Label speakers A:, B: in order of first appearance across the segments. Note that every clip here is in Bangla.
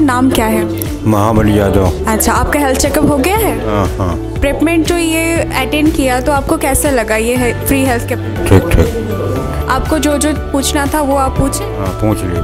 A: नाम क्या है?
B: महाबली यादव।
A: अच्छा, आपका हेल्थ चेकअप हो गया है?
B: हाँ।
A: प्रेपमेंट जो ये अटेंड किया तो आपको कैसा लगा? ये है फ्री हेल्थ के
B: ठीक।
A: आपको जो जो पूछना था वो आप पूछे?
B: हाँ, पूछ लिए।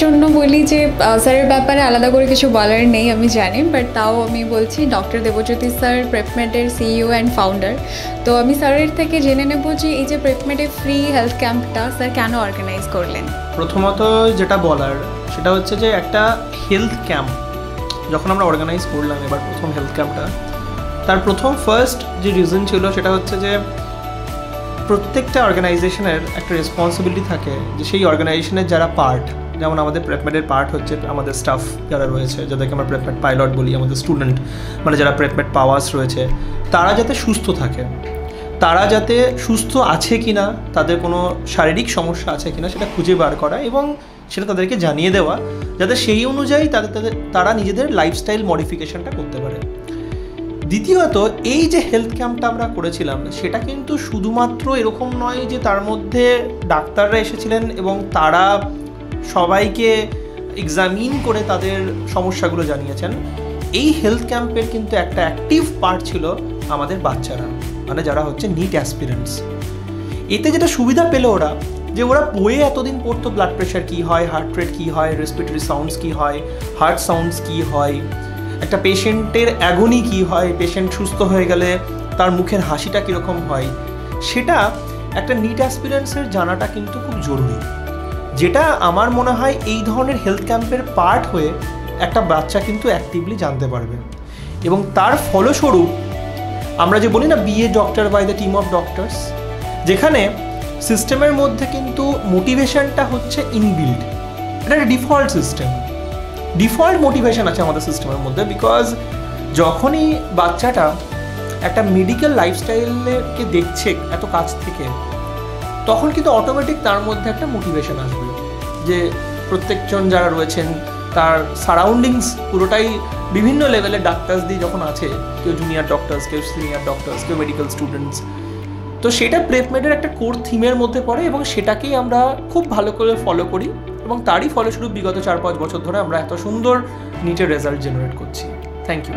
A: জন্য বলি যে স্যারের ব্যাপারে আলাদা করে কিছু বলার নেই, আমি জানি, বাট তাও আমি বলছি ডক্টর দেবজ্যোতি স্যার প্রেপমেডের সিইও অ্যান্ড ফাউন্ডার। তো আমি স্যারের থেকে জেনে নেব যে এই যে প্রেপমেডের ফ্রি হেলথ ক্যাম্পটা স্যার কেন অর্গানাইজ করলেন?
C: প্রথমত যেটা বলার সেটা হচ্ছে যে একটা হেলথ ক্যাম্প যখন আমরা অর্গানাইজ করলাম এবার প্রথম হেলথ ক্যাম্পটা, তার ফার্স্ট যে রিজন ছিল সেটা হচ্ছে যে প্রত্যেকটা অর্গানাইজেশনের একটা রেসপন্সিবিলিটি থাকে যে সেই অর্গানাইজেশনের যারা পার্ট, যেমন আমাদের প্রেপমেডের পার্ট হচ্ছে আমাদের স্টাফ যারা রয়েছে, যাদেরকে আমরা প্রেপমেড পাইলট বলি, আমাদের স্টুডেন্ট মানে যারা প্রেপমেড পাওয়ার্স রয়েছে, তারা যাতে সুস্থ থাকে, তারা যাতে সুস্থ আছে কিনা, তাদের কোনো শারীরিক সমস্যা আছে কিনা সেটা খুঁজে বার করা এবং সেটা তাদেরকে জানিয়ে দেওয়া, যাতে সেই অনুযায়ী তারা নিজেদের লাইফস্টাইল মডিফিকেশনটা করতে পারে। দ্বিতীয়ত, এই যে হেলথ ক্যাম্পটা আমরা করেছিলাম সেটা কিন্তু শুধুমাত্র এরকম নয় যে তার মধ্যে ডাক্তাররা এসেছিলেন এবং তারা সবাইকে এক্সামিন করে তাদের সমস্যাগুলো জানিয়েছেন। এই হেলথ ক্যাম্পের কিন্তু একটা অ্যাক্টিভ পার্ট ছিল আমাদের বাচ্চারা, মানে যারা হচ্ছে নিট অ্যাসপিরেন্টস। এতে যেটা সুবিধা পেল ওরা, যে ওরা বইয়ে এতদিন পড়তো ব্লাড প্রেশার কী হয়, হার্ট রেট কী হয়, রেসপিরেটরি সাউন্ডস কী হয়, হার্ট সাউন্ডস কী হয়, একটা পেশেন্টের অ্যাগনি কী হয়, পেশেন্ট সুস্থ হয়ে গেলে তার মুখের হাসিটা কীরকম হয়, সেটা একটা নিট অ্যাসপিরেন্টসের জানাটা কিন্তু খুব জরুরি, যেটা আমার মনে হয় এই ধরনের হেলথ ক্যাম্পের পার্ট হয়ে একটা বাচ্চা কিন্তু অ্যাক্টিভলি জানতে পারবে। এবং তার ফলস্বরূপ আমরা যে বলি না be a doctor by the team of doctors, যেখানে সিস্টেমের মধ্যে কিন্তু মোটিভেশনটা হচ্ছে ইনবিল্ড, এটা একটা ডিফল্ট সিস্টেম, ডিফল্ট মোটিভেশন আছে আমাদের সিস্টেমের মধ্যে। বিকজ যখনই বাচ্চাটা একটা মেডিকেল লাইফস্টাইলকে দেখছে এত কাছ থেকে, তখন কিন্তু অটোমেটিক তার মধ্যে একটা মোটিভেশন আসবে যে প্রত্যেকজন যারা রয়েছেন তার সারাউন্ডিংস পুরোটাই বিভিন্ন লেভেলের ডাক্তার্স দিয়ে যখন আছে, কেউ জুনিয়র ডক্টরস, কেউ সিনিয়র ডক্টরস, কেউ মেডিকেল স্টুডেন্টস, তো সেটা প্রেপমেডের একটা কোর থিমের মধ্যে পড়ে এবং সেটাকেই আমরা খুব ভালো করে ফলো করি এবং তারই ফলস্বরূপ বিগত 4-5 বছর ধরে আমরা এত সুন্দর নিটের রেজাল্ট জেনারেট করছি। Thank you.